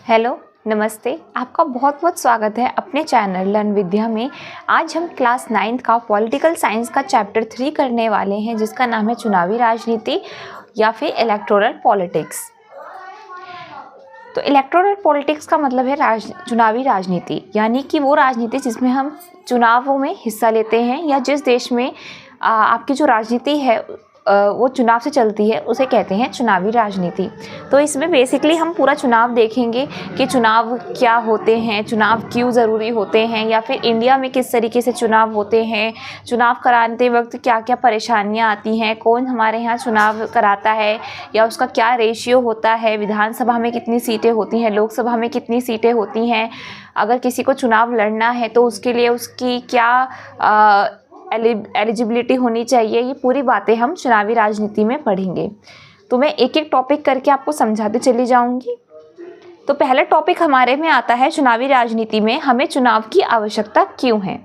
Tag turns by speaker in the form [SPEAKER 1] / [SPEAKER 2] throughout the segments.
[SPEAKER 1] Hello, नमस्ते। आपका बहुत बहुत स्वागत है अपने चैनल लर्न विद्या में। आज हम क्लास 9th का पॉलिटिकल साइंस का चैप्टर 3 करने वाले हैं, जिसका नाम है चुनावी राजनीति या फिर इलेक्टोरल पॉलिटिक्स। तो इलेक्टोरल पॉलिटिक्स का मतलब है चुनावी राजनीति, यानी कि वो राजनीति जिसमें हम चुनावों में हिस्सा लेते हैं या जिस देश में आपकी जो राजनीति है वो चुनाव से चलती है, उसे कहते हैं चुनावी राजनीति। तो इसमें बेसिकली हम पूरा चुनाव देखेंगे कि चुनाव क्या होते हैं, चुनाव क्यों ज़रूरी होते हैं, या फिर इंडिया में किस तरीके से चुनाव होते हैं, चुनाव कराते वक्त क्या क्या परेशानियां आती हैं, कौन हमारे यहाँ चुनाव कराता है या उसका क्या रेशियो होता है, विधानसभा में कितनी सीटें होती हैं, लोकसभा में कितनी सीटें होती हैं, अगर किसी को चुनाव लड़ना है तो उसके लिए उसकी क्या एलिजिबिलिटी होनी चाहिए। ये पूरी बातें हम चुनावी राजनीति में पढ़ेंगे। तो मैं एक एक टॉपिक करके आपको समझाते चली जाऊंगी। तो पहला टॉपिक हमारे में आता है चुनावी राजनीति में हमें चुनाव की आवश्यकता क्यों है।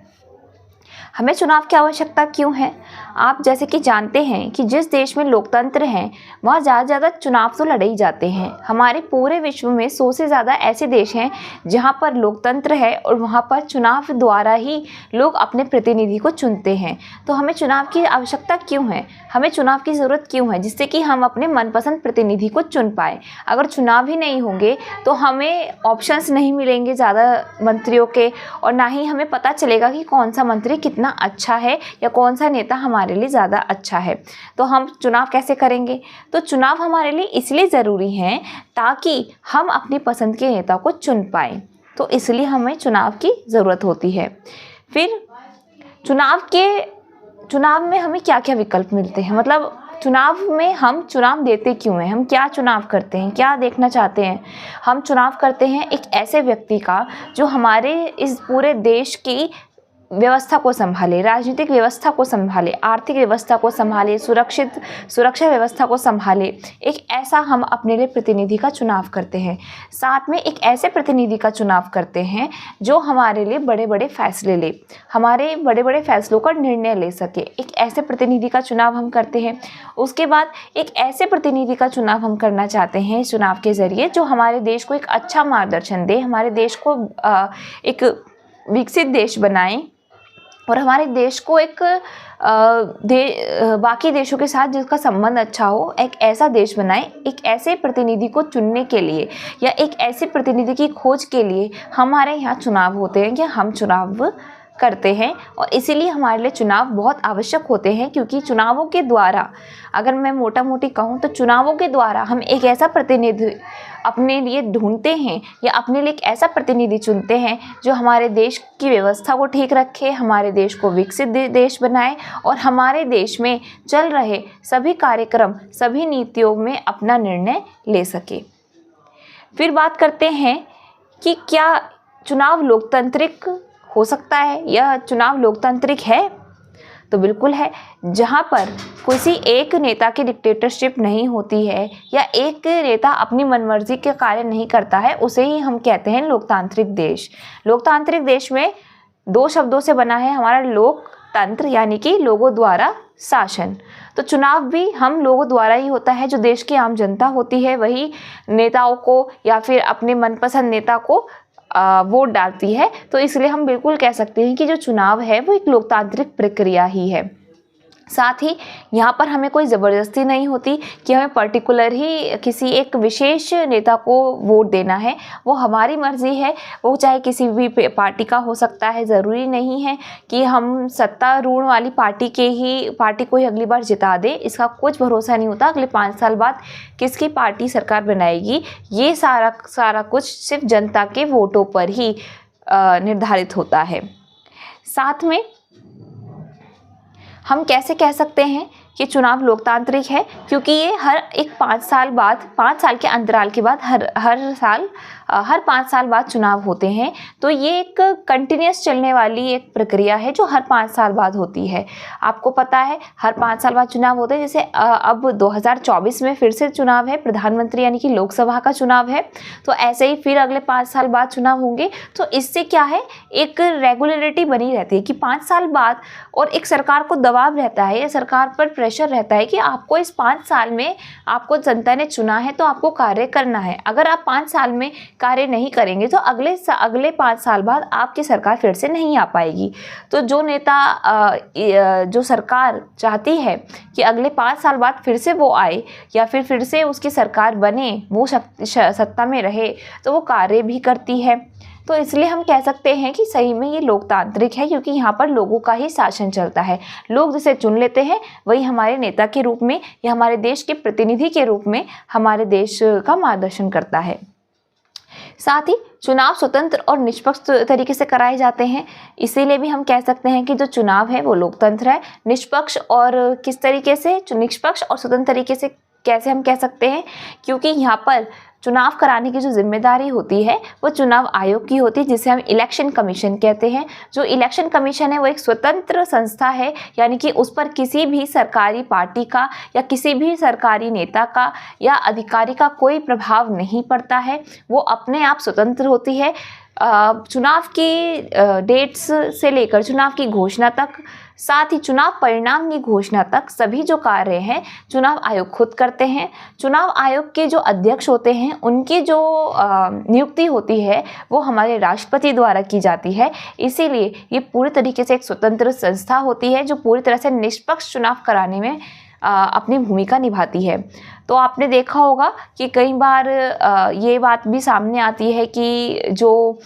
[SPEAKER 1] हमें चुनाव की आवश्यकता क्यों है? आप जैसे कि जानते हैं कि जिस देश में लोकतंत्र है वहाँ ज़्यादा चुनाव तो लड़े ही जाते हैं। हमारे पूरे विश्व में 100 से ज़्यादा ऐसे देश हैं जहाँ पर लोकतंत्र है और वहाँ पर चुनाव द्वारा ही लोग अपने प्रतिनिधि को चुनते हैं। तो हमें चुनाव की आवश्यकता क्यों है, हमें चुनाव की ज़रूरत क्यों है, जिससे कि हम अपने मनपसंद प्रतिनिधि को चुन पाए। अगर चुनाव ही नहीं होंगे तो हमें ऑप्शंस नहीं मिलेंगे ज़्यादा मंत्रियों के, और ना ही हमें पता चलेगा कि कौन सा मंत्री कितना अच्छा है या कौन सा नेता हमारे लिए ज़्यादा अच्छा है। तो हम चुनाव कैसे करेंगे? तो चुनाव हमारे लिए इसलिए ज़रूरी है ताकि हम अपनी पसंद के नेता को चुन पाएँ। तो इसलिए हमें चुनाव की ज़रूरत होती है। फिर चुनाव में हमें क्या क्या विकल्प मिलते हैं, मतलब चुनाव में हम चुनाव देते क्यों हैं, हम क्या चुनाव करते हैं, क्या देखना चाहते हैं। हम चुनाव करते हैं एक ऐसे व्यक्ति का जो हमारे इस पूरे देश की व्यवस्था को संभाले, राजनीतिक व्यवस्था को संभाले, आर्थिक व्यवस्था को संभाले, सुरक्षा व्यवस्था को संभाले। एक ऐसा हम अपने लिए प्रतिनिधि का चुनाव करते हैं। साथ में एक ऐसे प्रतिनिधि का चुनाव करते हैं जो हमारे लिए बड़े बड़े फैसले ले, हमारे बड़े बड़े फैसलों का निर्णय ले सके। एक ऐसे प्रतिनिधि का चुनाव हम करते हैं। उसके बाद एक ऐसे प्रतिनिधि का चुनाव हम करना चाहते हैं इस चुनाव के ज़रिए जो हमारे देश को एक अच्छा मार्गदर्शन दे, हमारे देश को एक विकसित देश बनाए और हमारे देश को एक बाकी देशों के साथ जिसका संबंध अच्छा हो, एक ऐसा देश बनाए। एक ऐसे प्रतिनिधि को चुनने के लिए या एक ऐसे प्रतिनिधि की खोज के लिए हमारे यहाँ चुनाव होते हैं कि हम चुनाव करते हैं। और इसीलिए हमारे लिए चुनाव बहुत आवश्यक होते हैं, क्योंकि चुनावों के द्वारा, अगर मैं मोटा मोटी कहूँ तो चुनावों के द्वारा हम एक ऐसा प्रतिनिधि अपने लिए ढूंढते हैं या अपने लिए एक ऐसा प्रतिनिधि चुनते हैं जो हमारे देश की व्यवस्था को ठीक रखे, हमारे देश को विकसित देश बनाए और हमारे देश में चल रहे सभी कार्यक्रम, सभी नीतियों में अपना निर्णय ले सके। फिर बात करते हैं कि क्या चुनाव लोकतांत्रिक हो सकता है या चुनाव लोकतांत्रिक है? तो बिल्कुल है। जहाँ पर किसी एक नेता की डिक्टेटरशिप नहीं होती है या एक नेता अपनी मनमर्जी के कार्य नहीं करता है, उसे ही हम कहते हैं लोकतांत्रिक देश। लोकतांत्रिक देश में 2 शब्दों से बना है हमारा लोकतंत्र, यानी कि लोगों द्वारा शासन। तो चुनाव भी हम लोगों द्वारा ही होता है। जो देश की आम जनता होती है वही नेताओं को या फिर अपने मनपसंद नेता को वोट डालती है। तो इसलिए हम बिल्कुल कह सकते हैं कि जो चुनाव है वो एक लोकतांत्रिक प्रक्रिया ही है। साथ ही यहाँ पर हमें कोई ज़बरदस्ती नहीं होती कि हमें पर्टिकुलर ही किसी एक विशेष नेता को वोट देना है। वो हमारी मर्ज़ी है, वो चाहे किसी भी पार्टी का हो सकता है। ज़रूरी नहीं है कि हम सत्तारूढ़ वाली पार्टी को ही अगली बार जिता दें। इसका कुछ भरोसा नहीं होता अगले 5 साल बाद किसकी पार्टी सरकार बनाएगी। ये सारा कुछ सिर्फ जनता के वोटों पर ही निर्धारित होता है। साथ में हम कैसे कह सकते हैं कि चुनाव लोकतांत्रिक है? क्योंकि ये हर एक 5 साल बाद, 5 साल के अंतराल के बाद हर 5 साल बाद चुनाव होते हैं। तो ये एक कंटिन्यूस चलने वाली एक प्रक्रिया है जो हर 5 साल बाद होती है। आपको पता है हर 5 साल बाद चुनाव होते हैं। जैसे अब 2024 में फिर से चुनाव है, प्रधानमंत्री यानी कि लोकसभा का चुनाव है। तो ऐसे ही फिर अगले 5 साल बाद चुनाव होंगे। तो इससे क्या है, एक रेगुलरिटी बनी रहती है कि 5 साल बाद, और एक सरकार को दबाव रहता है या सरकार पर प्रेशर रहता है कि आपको इस 5 साल में आपको जनता ने चुना है तो आपको कार्य करना है। अगर आप 5 साल में कार्य नहीं करेंगे तो अगले 5 साल बाद आपकी सरकार फिर से नहीं आ पाएगी। तो जो नेता जो सरकार चाहती है कि अगले 5 साल बाद फिर से वो आए या फिर से उसकी सरकार बने, वो सत्ता में रहे, तो वो कार्य भी करती है। तो इसलिए हम कह सकते हैं कि सही में ये लोकतांत्रिक है, क्योंकि यहाँ पर लोगों का ही शासन चलता है। लोग जिसे चुन लेते हैं वही हमारे नेता के रूप में या हमारे देश के प्रतिनिधि के रूप में हमारे देश का मार्गदर्शन करता है। साथ ही चुनाव स्वतंत्र और निष्पक्ष तरीके से कराए जाते हैं, इसीलिए भी हम कह सकते हैं कि जो चुनाव है वो लोकतंत्र है। निष्पक्ष और किस तरीके से, निष्पक्ष और स्वतंत्र तरीके से कैसे हम कह सकते हैं, क्योंकि यहाँ पर चुनाव कराने की जो जिम्मेदारी होती है वो चुनाव आयोग की होती है, जिसे हम इलेक्शन कमीशन कहते हैं। जो इलेक्शन कमीशन है वो एक स्वतंत्र संस्था है, यानी कि उस पर किसी भी सरकारी पार्टी का या किसी भी सरकारी नेता का या अधिकारी का कोई प्रभाव नहीं पड़ता है। वो अपने आप स्वतंत्र होती है। चुनाव की डेट्स से लेकर चुनाव की घोषणा तक, साथ ही चुनाव परिणाम की घोषणा तक सभी जो कार्य हैं चुनाव आयोग खुद करते हैं। चुनाव आयोग के जो अध्यक्ष होते हैं उनकी जो नियुक्ति होती है वो हमारे राष्ट्रपति द्वारा की जाती है। इसीलिए ये पूरी तरीके से एक स्वतंत्र संस्था होती है जो पूरी तरह से निष्पक्ष चुनाव कराने में अपनी भूमिका निभाती है। तो आपने देखा होगा कि कई बार ये बात भी सामने आती है कि जो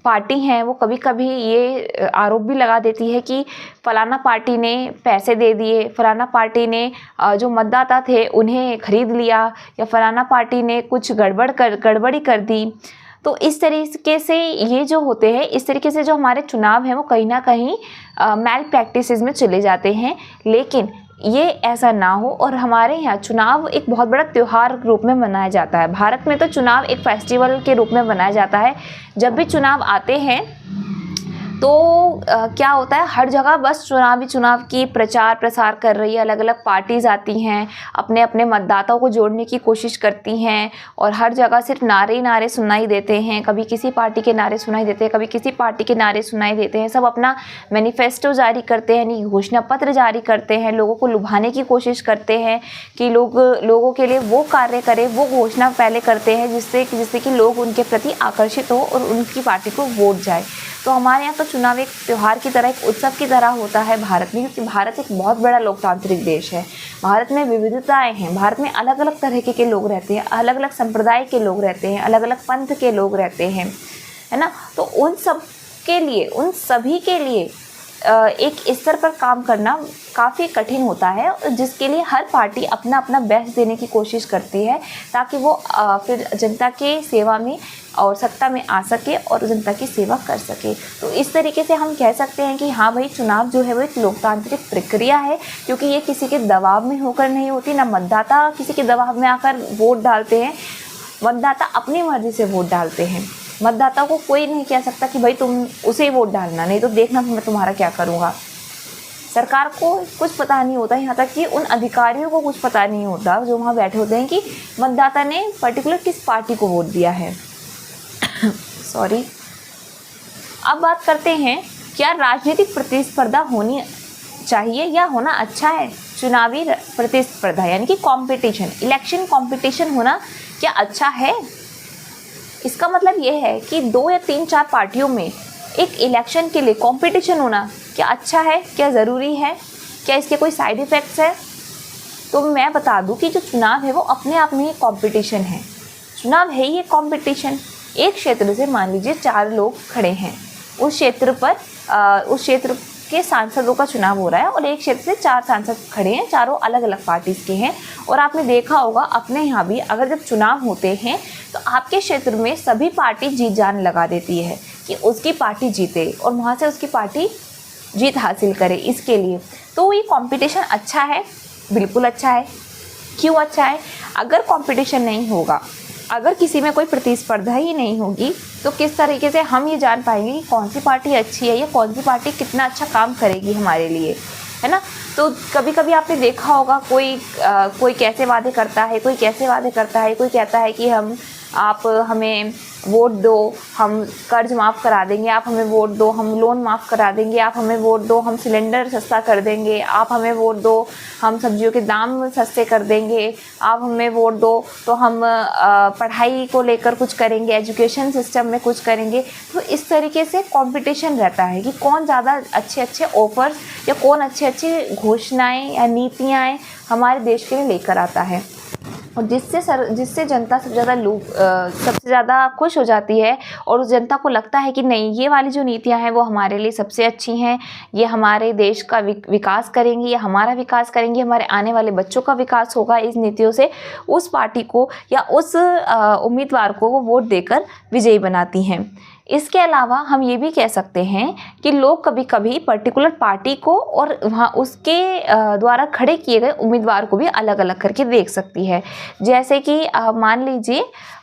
[SPEAKER 1] पार्टी हैं वो कभी कभी ये आरोप भी लगा देती है कि फलाना पार्टी ने पैसे दे दिए, फलाना पार्टी ने जो मतदाता थे उन्हें खरीद लिया, या फलाना पार्टी ने कुछ गड़बड़ी कर दी। तो इस तरीके से ये जो होते हैं, इस तरीके से जो हमारे चुनाव हैं वो कहीं ना कहीं मैल प्रैक्टिसेस में चले जाते हैं। लेकिन ये ऐसा ना हो, और हमारे यहाँ चुनाव एक बहुत बड़ा त्यौहार रूप में मनाया जाता है। भारत में तो चुनाव एक फेस्टिवल के रूप में मनाया जाता है। जब भी चुनाव आते हैं तो क्या होता है, हर जगह बस चुनाव की प्रचार प्रसार कर रही है, अलग अलग पार्टीज़ आती हैं, अपने अपने मतदाताओं को जोड़ने की कोशिश करती हैं, और हर जगह सिर्फ नारे ही नारे सुनाई देते हैं। कभी किसी पार्टी के नारे सुनाई देते हैं, कभी किसी पार्टी के नारे सुनाई देते हैं। सब अपना मैनिफेस्टो जारी करते हैं, यानी घोषणा पत्र जारी करते हैं, लोगों को लुभाने की कोशिश करते हैं कि लोगों के लिए वो कार्य करें, वो घोषणा पहले करते हैं जिससे कि लोग उनके प्रति आकर्षित हो और उनकी पार्टी को वोट जाए। तो हमारे यहाँ तो चुनाव एक त्यौहार की तरह, एक उत्सव की तरह होता है भारत में, क्योंकि भारत एक बहुत बड़ा लोकतांत्रिक देश है। भारत में विविधताएं हैं, भारत में अलग अलग तरह के लोग रहते हैं, अलग अलग संप्रदाय के लोग रहते हैं, अलग अलग पंथ के लोग रहते हैं, है ना। तो उन सभी के लिए एक स्तर पर काम करना काफ़ी कठिन होता है, जिसके लिए हर पार्टी अपना अपना बेस्ट देने की कोशिश करती है, ताकि वो फिर जनता के सेवा में और सत्ता में आ सके और जनता की सेवा कर सके। तो इस तरीके से हम कह सकते हैं कि हाँ भाई, चुनाव जो है वो एक लोकतांत्रिक प्रक्रिया है, क्योंकि ये किसी के दबाव में होकर नहीं होती, ना मतदाता किसी के दबाव में आकर वोट डालते हैं। मतदाता अपनी मर्जी से वोट डालते हैं। मतदाता को कोई नहीं कह सकता कि भाई तुम उसे ही वोट डालना, नहीं तो देखना मैं तुम्हारा क्या करूँगा। सरकार को कुछ पता नहीं होता, यहाँ तक कि उन अधिकारियों को कुछ पता नहीं होता जो वहाँ बैठे होते हैं कि मतदाता ने पर्टिकुलर किस पार्टी को वोट दिया है। सॉरी। अब बात करते हैं, क्या राजनीतिक प्रतिस्पर्धा होनी चाहिए या होना अच्छा है? चुनावी प्रतिस्पर्धा यानी कि कंपटीशन, इलेक्शन कंपटीशन होना क्या अच्छा है? इसका मतलब ये है कि 2 या 3-4 पार्टियों में एक इलेक्शन के लिए कंपटीशन होना क्या अच्छा है, क्या ज़रूरी है, क्या इसके कोई साइड इफ़ेक्ट्स है? तो मैं बता दूं कि जो चुनाव है वो अपने आप में ही कंपटीशन है। चुनाव है ही एक कंपटीशन। एक क्षेत्र से मान लीजिए 4 लोग खड़े हैं, उस क्षेत्र के सांसदों का चुनाव हो रहा है, और एक क्षेत्र से 4 सांसद खड़े हैं, चारों अलग अलग पार्टीज़ के हैं। और आपने देखा होगा अपने यहाँ भी, अगर जब चुनाव होते हैं तो आपके क्षेत्र में सभी पार्टी जीत जान लगा देती है कि उसकी पार्टी जीते और वहाँ से उसकी पार्टी जीत हासिल करे। इसके लिए तो ये कंपटीशन अच्छा है, बिल्कुल अच्छा है। क्यों अच्छा है? अगर कंपटीशन नहीं होगा, अगर किसी में कोई प्रतिस्पर्धा ही नहीं होगी, तो किस तरीके से हम ये जान पाएंगे कि कौन सी पार्टी अच्छी है या कौन सी पार्टी कितना अच्छा काम करेगी हमारे लिए, है ना। तो कभी कभी आपने देखा होगा कोई कैसे वादे करता है, कोई कैसे वादे करता है, कोई कहता है कि हम आप हमें वोट दो, हम कर्ज माफ़ करा देंगे, आप हमें वोट दो, हम लोन माफ़ करा देंगे, आप हमें वोट दो, हम सिलेंडर सस्ता कर देंगे, आप हमें वोट दो, हम सब्जियों के दाम सस्ते कर देंगे, आप हमें वोट दो तो हम पढ़ाई को लेकर कुछ करेंगे, एजुकेशन सिस्टम में कुछ करेंगे। तो इस तरीके से कंपटीशन रहता है कि कौन ज़्यादा अच्छे अच्छे ऑफर्स या कौन अच्छी अच्छी घोषणाएं या नीतियाँ हमारे देश के लिए लेकर आता है, और जिससे जनता सबसे ज़्यादा खुश हो जाती है और उस जनता को लगता है कि नहीं, ये वाली जो नीतियाँ हैं वो हमारे लिए सबसे अच्छी हैं, ये हमारे देश का विकास करेंगी, या हमारा विकास करेंगी, हमारे आने वाले बच्चों का विकास होगा इस नीतियों से। उस पार्टी को या उस उम्मीदवार को वो वोट देकर विजयी बनाती हैं। इसके अलावा हम ये भी कह सकते हैं कि लोग कभी कभी पर्टिकुलर पार्टी को और वहाँ उसके द्वारा खड़े किए गए उम्मीदवार को भी अलग अलग करके देख सकती है। जैसे कि मान लीजिए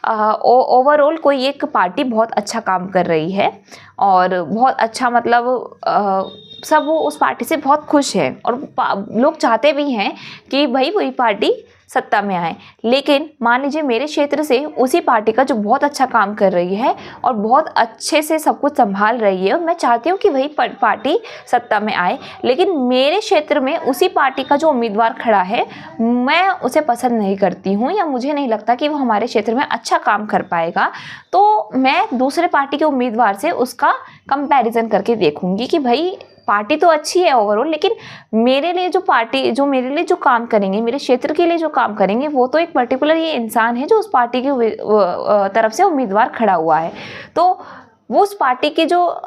[SPEAKER 1] ओवरऑल कोई एक पार्टी बहुत अच्छा काम कर रही है और बहुत अच्छा, मतलब सब वो उस पार्टी से बहुत खुश है और लोग चाहते भी हैं कि भाई वही पार्टी सत्ता में आए। लेकिन मान लीजिए मेरे क्षेत्र से उसी पार्टी का जो बहुत अच्छा काम कर रही है और बहुत अच्छे से सब कुछ संभाल रही है और मैं चाहती हूँ कि वही पार्टी सत्ता में आए, लेकिन मेरे क्षेत्र में उसी पार्टी का जो उम्मीदवार खड़ा है मैं उसे पसंद नहीं करती हूँ या मुझे नहीं लगता कि वो हमारे क्षेत्र में अच्छा काम कर पाएगा, तो मैं दूसरे पार्टी के उम्मीदवार से उसका कंपैरिजन करके देखूँगी कि भाई पार्टी तो अच्छी है ओवरऑल, लेकिन मेरे लिए मेरे लिए जो काम करेंगे, मेरे क्षेत्र के लिए जो काम करेंगे, वो तो एक पर्टिकुलर ये इंसान है जो उस पार्टी की तरफ से उम्मीदवार खड़ा हुआ है, तो वो उस पार्टी के जो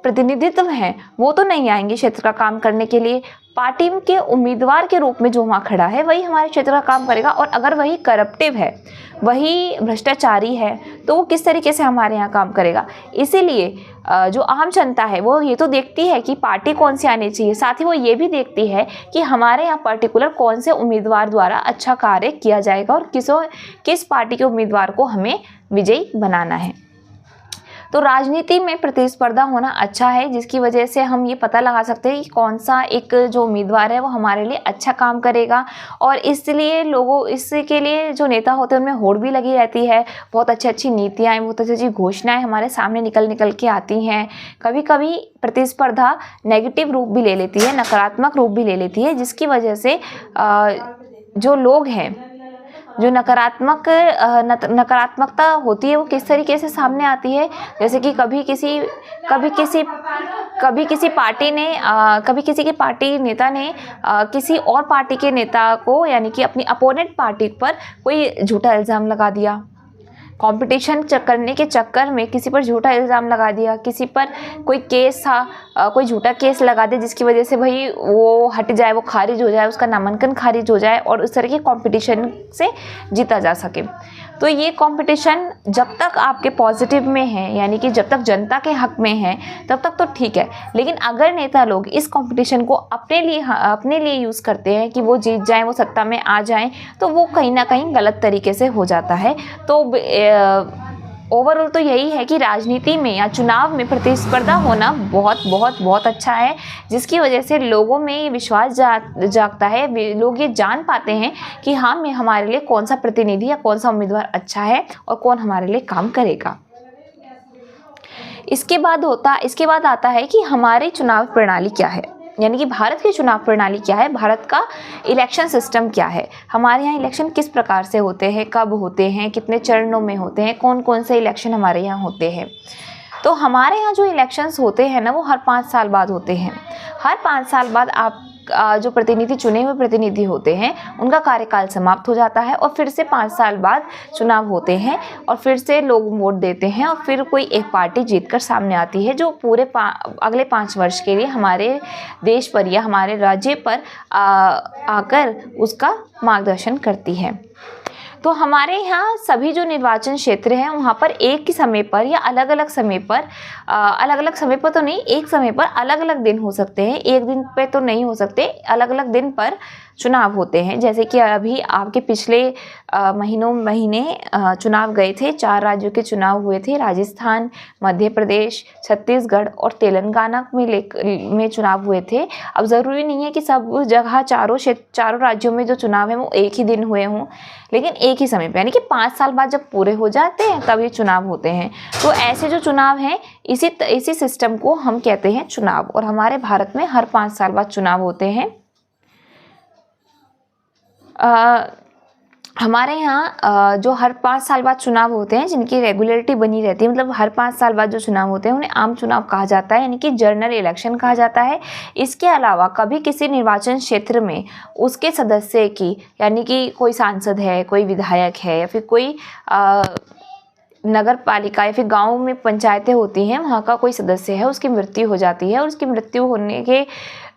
[SPEAKER 1] प्रतिनिधित्व हैं वो तो नहीं आएंगे क्षेत्र का काम करने के लिए। पार्टी के उम्मीदवार के रूप में जो वहाँ खड़ा है वही हमारे क्षेत्र का काम करेगा, और अगर वही करप्टिव है, वही भ्रष्टाचारी है, तो वो किस तरीके से हमारे यहाँ काम करेगा। इसीलिए जो आम जनता है वो ये तो देखती है कि पार्टी कौन सी आनी चाहिए, साथ ही वो ये भी देखती है कि हमारे यहाँ पर्टिकुलर कौन से उम्मीदवार द्वारा अच्छा कार्य किया जाएगा और किस पार्टी के उम्मीदवार को हमें विजयी बनाना है। तो राजनीति में प्रतिस्पर्धा होना अच्छा है, जिसकी वजह से हम ये पता लगा सकते हैं कि कौन सा एक जो उम्मीदवार है वो हमारे लिए अच्छा काम करेगा, और इसलिए इसके लिए जो नेता होते हैं उनमें होड़ भी लगी रहती है। बहुत अच्छी अच्छी नीतियाँ, बहुत अच्छी अच्छी घोषणाएं हमारे सामने निकल के आती हैं। कभी कभी प्रतिस्पर्धा नेगेटिव रूप भी ले लेती है, नकारात्मक रूप भी ले लेती है, जिसकी वजह से जो लोग हैं, जो नकारात्मकता होती है वो किस तरीके से सामने आती है। जैसे कि कभी किसी के पार्टी नेता ने किसी और पार्टी के नेता को, यानी कि अपनी अपोनेंट पार्टी पर कोई झूठा इल्ज़ाम लगा दिया, कंपटीशन करने के चक्कर में किसी पर झूठा इल्ज़ाम लगा दिया, किसी पर कोई केस था, कोई झूठा केस लगा दे जिसकी वजह से भाई वो हट जाए, वो खारिज हो जाए, उसका नामांकन खारिज हो जाए और उस तरह के कंपटीशन से जीता जा सके। तो ये कंपटीशन जब तक आपके पॉजिटिव में है, यानी कि जब तक जनता के हक में है, तब तक तो ठीक है। लेकिन अगर नेता लोग इस कंपटीशन को अपने लिए यूज़ करते हैं कि वो जीत जाएं, वो सत्ता में आ जाएं, तो वो कहीं ना कहीं गलत तरीके से हो जाता है। तो ओवरऑल तो यही है कि राजनीति में या चुनाव में प्रतिस्पर्धा होना बहुत बहुत बहुत अच्छा है, जिसकी वजह से लोगों में ये विश्वास जागता है, लोग ये जान पाते हैं कि हाँ, हमारे लिए कौन सा प्रतिनिधि या कौन सा उम्मीदवार अच्छा है और कौन हमारे लिए काम करेगा। इसके बाद आता है कि हमारी चुनाव प्रणाली क्या है, यानी कि भारत की चुनाव प्रणाली क्या है, भारत का इलेक्शन सिस्टम क्या है, हमारे यहाँ इलेक्शन किस प्रकार से होते हैं, कब होते हैं, कितने चरणों में होते हैं, कौन कौन से इलेक्शन हमारे यहाँ होते हैं। तो हमारे यहाँ जो इलेक्शंस होते हैं ना, वो हर 5 साल बाद होते हैं। हर 5 साल बाद आप जो प्रतिनिधि, चुने हुए प्रतिनिधि होते हैं, उनका कार्यकाल समाप्त हो जाता है और फिर से 5 साल बाद चुनाव होते हैं और फिर से लोग वोट देते हैं और फिर कोई एक पार्टी जीतकर सामने आती है जो पूरे अगले 5 वर्ष के लिए हमारे देश पर या हमारे राज्य पर आकर उसका मार्गदर्शन करती है। तो हमारे यहाँ सभी जो निर्वाचन क्षेत्र हैं वहाँ पर एक ही समय पर या अलग अलग समय पर तो नहीं, एक समय पर अलग अलग दिन हो सकते हैं, एक दिन पे तो नहीं हो सकते, अलग अलग दिन पर चुनाव होते हैं। जैसे कि अभी आपके पिछले महीने चुनाव गए थे, 4 राज्यों के चुनाव हुए थे, राजस्थान, मध्य प्रदेश, छत्तीसगढ़ और तेलंगाना में चुनाव हुए थे। अब ज़रूरी नहीं है कि सब जगह चारों राज्यों में जो चुनाव है वो एक ही दिन हुए हों, लेकिन एक ही समय पे, यानी कि 5 साल बाद जब पूरे हो जाते हैं तब ये चुनाव होते हैं। तो ऐसे जो चुनाव हैं इसी सिस्टम को हम कहते हैं चुनाव, और हमारे भारत में हर 5 साल बाद चुनाव होते हैं। हमारे यहाँ जो हर 5 साल बाद चुनाव होते हैं जिनकी रेगुलरिटी बनी रहती है, मतलब हर 5 साल बाद जो चुनाव होते हैं उन्हें आम चुनाव कहा जाता है, यानी कि जनरल इलेक्शन कहा जाता है। इसके अलावा कभी किसी निर्वाचन क्षेत्र में उसके सदस्य की, यानी कि कोई सांसद है, कोई विधायक है, या फिर कोई नगर पालिका या फिर गाँव में पंचायतें होती हैं, वहाँ का कोई सदस्य है, उसकी मृत्यु हो जाती है, और उसकी मृत्यु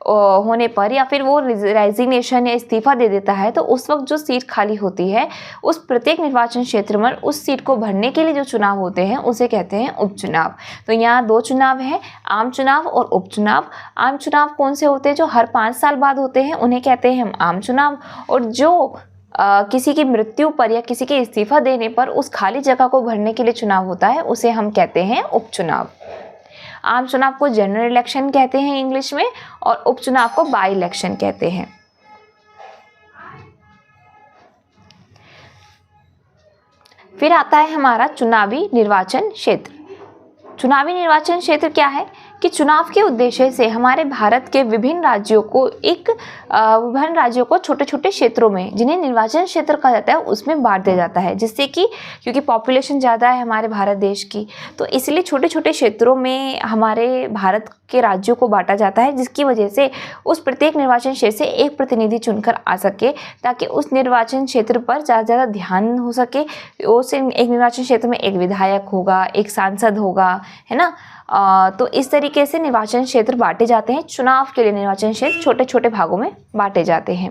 [SPEAKER 1] होने पर या फिर वो रेजिग्नेशन या इस्तीफा दे देता है, तो उस वक्त जो सीट खाली होती है उस प्रत्येक निर्वाचन क्षेत्र में उस सीट को भरने के लिए जो चुनाव होते हैं उसे कहते हैं उपचुनाव। तो यहाँ 2 चुनाव हैं, आम चुनाव और उपचुनाव। आम चुनाव कौन से होते हैं? जो हर 5 साल बाद होते हैं उन्हें कहते हैं हम आम चुनाव, और जो किसी की मृत्यु पर या किसी के इस्तीफा देने पर उस खाली जगह को भरने के लिए चुनाव होता है उसे हम कहते हैं उपचुनाव। आम चुनाव को जनरल इलेक्शन कहते हैं इंग्लिश में, और उपचुनाव को बाई इलेक्शन कहते हैं। फिर आता है हमारा चुनावी निर्वाचन क्षेत्र। चुनावी निर्वाचन क्षेत्र क्या है कि चुनाव के उद्देश्य से हमारे भारत के विभिन्न राज्यों को छोटे छोटे क्षेत्रों में, जिन्हें निर्वाचन क्षेत्र कहा जाता है, उसमें बांट दिया जाता है, जिससे कि क्योंकि पॉपुलेशन ज़्यादा है हमारे भारत देश की, तो इसलिए छोटे छोटे क्षेत्रों में हमारे भारत के राज्यों को बांटा जाता है, जिसकी वजह से उस प्रत्येक निर्वाचन क्षेत्र से एक प्रतिनिधि चुनकर आ सके, ताकि उस निर्वाचन क्षेत्र पर ज़्यादा ध्यान हो सके। उस एक निर्वाचन क्षेत्र में एक विधायक होगा, एक सांसद होगा, है ना। तो इस तरीके से निर्वाचन क्षेत्र बांटे जाते हैं। चुनाव के लिए निर्वाचन क्षेत्र छोटे छोटे भागों में बांटे जाते हैं।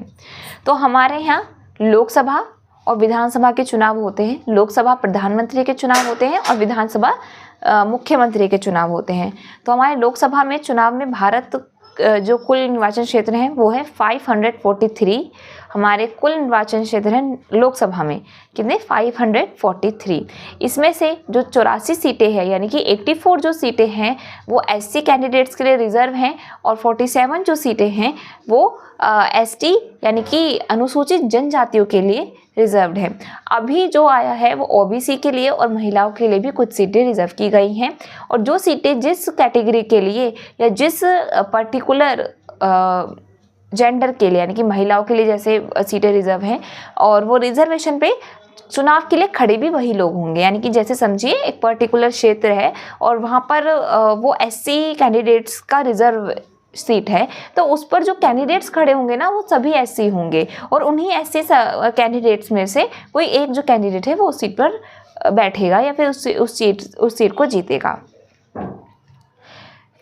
[SPEAKER 1] तो हमारे यहाँ लोकसभा और विधानसभा के चुनाव होते हैं। लोकसभा प्रधानमंत्री के चुनाव होते हैं और विधानसभा मुख्यमंत्री के चुनाव होते हैं। तो हमारे लोकसभा में चुनाव में भारत जो कुल निर्वाचन क्षेत्र हैं वो है 543। हमारे कुल निर्वाचन क्षेत्र हैं लोकसभा में कितने? 543। इसमें से जो 84 सीटें हैं, यानी कि 84 जो सीटें हैं वो एससी कैंडिडेट्स के लिए रिजर्व हैं, और 47 जो सीटें हैं वो एसटी यानी कि अनुसूचित जनजातियों के लिए रिजर्व्ड है। अभी जो आया है वो ओबीसी के लिए और महिलाओं के लिए भी कुछ सीटें रिजर्व की गई हैं, और जो सीटें जिस कैटेगरी के लिए या जिस पर्टिकुलर जेंडर के लिए, यानी कि महिलाओं के लिए जैसे सीटें रिजर्व हैं, और वो रिजर्वेशन पे चुनाव के लिए खड़े भी वही लोग होंगे। यानी कि जैसे समझिए एक पर्टिकुलर क्षेत्र है और वहाँ पर वो एससी कैंडिडेट्स का रिजर्व सीट है, तो उस पर जो कैंडिडेट्स खड़े होंगे ना वो सभी एससी होंगे, और उन्हीं एससी कैंडिडेट्स में से कोई एक जो कैंडिडेट है वो उस सीट पर बैठेगा या फिर उस सीट को जीतेगा।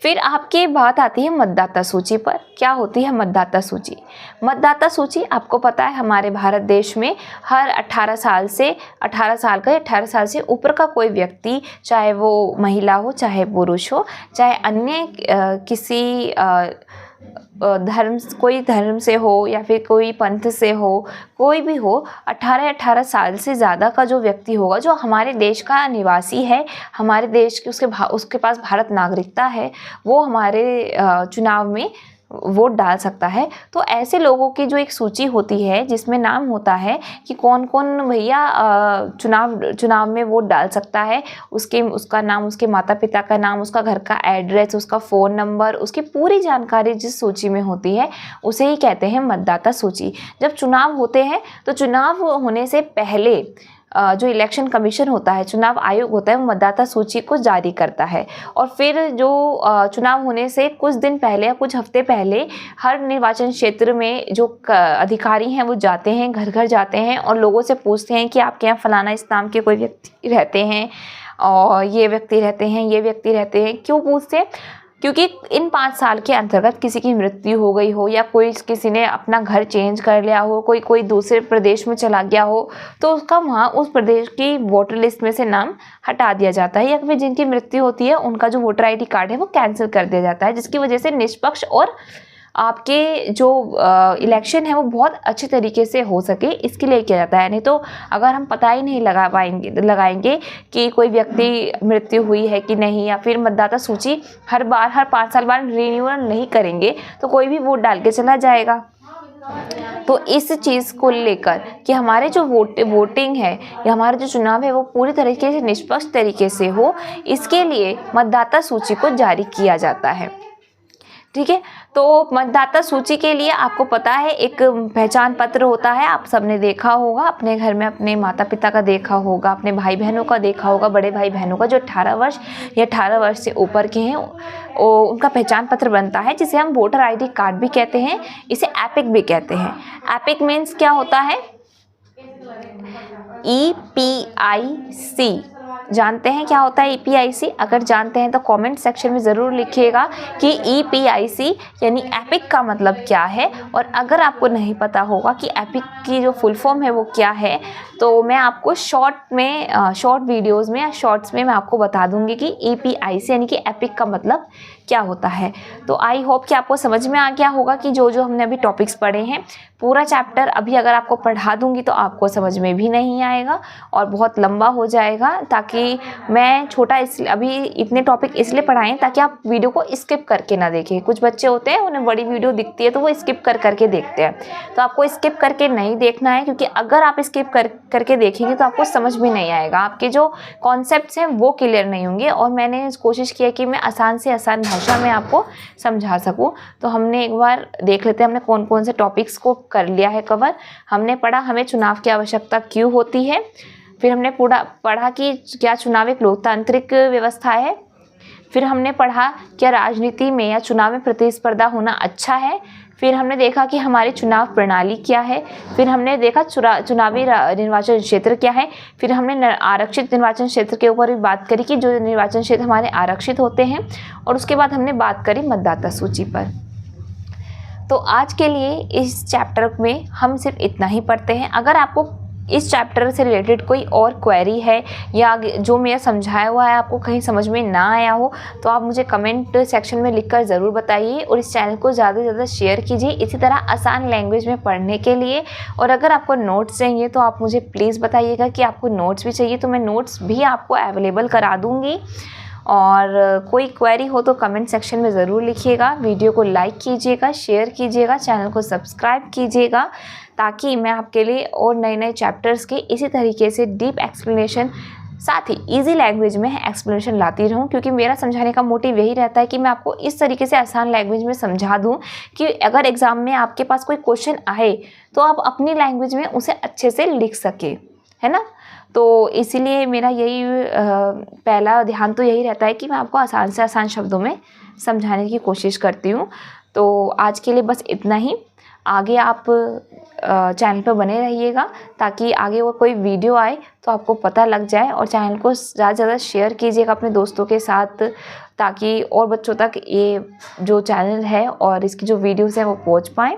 [SPEAKER 1] फिर आपकी बात आती है मतदाता सूची पर। क्या होती है मतदाता सूची? मतदाता सूची आपको पता है हमारे भारत देश में हर 18 साल का या 18 साल से ऊपर का कोई व्यक्ति, चाहे वो महिला हो, चाहे पुरुष हो, चाहे अन्य किसी कोई धर्म से हो या फिर कोई पंथ से हो, कोई भी हो, 18 साल से ज़्यादा का जो व्यक्ति होगा, जो हमारे देश का निवासी है, हमारे देश की उसके पास भारत नागरिकता है, वो हमारे चुनाव में वोट डाल सकता है। तो ऐसे लोगों की जो एक सूची होती है जिसमें नाम होता है कि कौन कौन भैया चुनाव में वोट डाल सकता है, उसका नाम, उसके माता पिता का नाम, उसका घर का एड्रेस, उसका फ़ोन नंबर, उसकी पूरी जानकारी जिस सूची में होती है उसे ही कहते हैं मतदाता सूची। जब चुनाव होते हैं तो चुनाव होने से पहले जो इलेक्शन कमीशन होता है, चुनाव आयोग होता है, वो मतदाता सूची को जारी करता है, और फिर जो चुनाव होने से कुछ दिन पहले या कुछ हफ्ते पहले हर निर्वाचन क्षेत्र में जो अधिकारी हैं वो जाते हैं, घर घर जाते हैं और लोगों से पूछते हैं कि आपके यहाँ फलाना इस नाम के कोई व्यक्ति रहते हैं, और ये व्यक्ति रहते हैं, ये व्यक्ति रहते हैं। क्यों पूछते हैं? क्योंकि इन 5 साल के अंतर्गत किसी की मृत्यु हो गई हो, या किसी ने अपना घर चेंज कर लिया हो, कोई दूसरे प्रदेश में चला गया हो, तो उसका वहाँ उस प्रदेश की वोटर लिस्ट में से नाम हटा दिया जाता है, या फिर जिनकी मृत्यु होती है उनका जो वोटर आईडी कार्ड है वो कैंसिल कर दिया जाता है, जिसकी वजह से निष्पक्ष और आपके जो इलेक्शन है वो बहुत अच्छे तरीके से हो सके, इसके लिए किया जाता है। नहीं तो अगर हम पता ही नहीं लगाएंगे कि कोई व्यक्ति मृत्यु हुई है कि नहीं, या फिर मतदाता सूची हर 5 साल बाद रिन्यूअल नहीं करेंगे, तो कोई भी वोट डाल के चला जाएगा। तो इस चीज़ को लेकर कि हमारे जो वोटिंग है या हमारा जो चुनाव है वो पूरी तरीके से निष्पक्ष तरीके से हो, इसके लिए मतदाता सूची को जारी किया जाता है। ठीक है, तो मतदाता सूची के लिए आपको पता है एक पहचान पत्र होता है, आप सबने देखा होगा अपने घर में, अपने माता पिता का देखा होगा, अपने भाई बहनों का देखा होगा, बड़े भाई बहनों का जो 18 वर्ष या 18 वर्ष से ऊपर के हैं उनका पहचान पत्र बनता है, जिसे हम वोटर आईडी कार्ड भी कहते हैं, इसे एपिक भी कहते हैं। एपिक मीन्स क्या होता है? EPIC जानते हैं क्या होता है EPIC? अगर जानते हैं तो कमेंट सेक्शन में ज़रूर लिखिएगा कि EPIC यानी एपिक का मतलब क्या है। और अगर आपको नहीं पता होगा कि एपिक की जो फुल फॉर्म है वो क्या है, तो मैं आपको शॉर्ट वीडियोस में या शॉर्ट्स में मैं आपको बता दूंगी कि EPIC यानी कि एपिक का मतलब क्या होता है। तो आई होप कि आपको समझ में आ गया होगा कि जो जो हमने अभी टॉपिक्स पढ़े हैं, पूरा चैप्टर अभी अगर आपको पढ़ा दूंगी तो आपको समझ में भी नहीं आएगा और बहुत लंबा हो जाएगा। ताकि मैं अभी इतने टॉपिक इसलिए पढ़ाएं ताकि आप वीडियो को स्किप करके ना देखें। कुछ बच्चे होते हैं उन्हें बड़ी वीडियो दिखती है तो वो स्किप करके देखते हैं, तो आपको स्किप करके नहीं देखना है, क्योंकि अगर आप स्किप करके देखेंगे तो आपको समझ में नहीं आएगा, आपके जो कॉन्सेप्ट्स हैं वो क्लियर नहीं होंगे। और मैंने कोशिश किया कि मैं आसान से आसान भाषा में आपको समझा सकूं। तो हमने एक बार देख लेते हैं हमने कौन कौन से टॉपिक्स को कर लिया है कवर। हमने पढ़ा हमें चुनाव की आवश्यकता क्यों होती है, फिर हमने पढ़ा कि क्या चुनाव एक लोकतांत्रिक व्यवस्था है, फिर हमने पढ़ा क्या राजनीति में या चुनाव में प्रतिस्पर्धा होना अच्छा है, फिर हमने देखा कि हमारी चुनाव प्रणाली क्या है, फिर हमने देखा चुनावी निर्वाचन क्षेत्र क्या है, फिर हमने आरक्षित निर्वाचन क्षेत्र के ऊपर भी बात करी कि जो निर्वाचन क्षेत्र हमारे आरक्षित होते हैं, और उसके बाद हमने बात करी मतदाता सूची पर। तो आज के लिए इस चैप्टर में हम सिर्फ इतना ही पढ़ते हैं। अगर आपको इस चैप्टर से रिलेटेड कोई और क्वेरी है या जो मेरा समझाया हुआ है आपको कहीं समझ में ना आया हो, तो आप मुझे कमेंट सेक्शन में लिखकर ज़रूर बताइए और इस चैनल को ज़्यादा से ज़्यादा शेयर कीजिए इसी तरह आसान लैंग्वेज में पढ़ने के लिए। और अगर आपको नोट्स चाहिए तो आप मुझे प्लीज़ बताइएगा कि आपको नोट्स भी चाहिए, तो मैं नोट्स भी आपको अवेलेबल करा दूँगी। और कोई क्वेरी हो तो कमेंट सेक्शन में ज़रूर लिखिएगा। वीडियो को लाइक कीजिएगा, शेयर कीजिएगा, चैनल को सब्सक्राइब कीजिएगा, ताकि मैं आपके लिए और नए नए चैप्टर्स के इसी तरीके से डीप एक्सप्लेनेशन, साथ ही इजी लैंग्वेज में एक्सप्लेनेशन लाती रहूं। क्योंकि मेरा समझाने का मोटिव यही रहता है कि मैं आपको इस तरीके से आसान लैंग्वेज में समझा दूं कि अगर एग्ज़ाम में आपके पास कोई क्वेश्चन आए तो आप अपनी लैंग्वेज में उसे अच्छे से लिख सके, है ना। तो इसीलिए मेरा यही पहला ध्यान तो यही रहता है कि मैं आपको आसान से आसान शब्दों में समझाने की कोशिश करती हूँ। तो आज के लिए बस इतना ही। आगे आप चैनल पर बने रहिएगा ताकि आगे वो कोई वीडियो आए तो आपको पता लग जाए, और चैनल को ज़्यादा से ज़्यादा शेयर कीजिएगा अपने दोस्तों के साथ, ताकि और बच्चों तक ये जो चैनल है और इसकी जो वीडियोज़ हैं वो पहुँच पाएँ।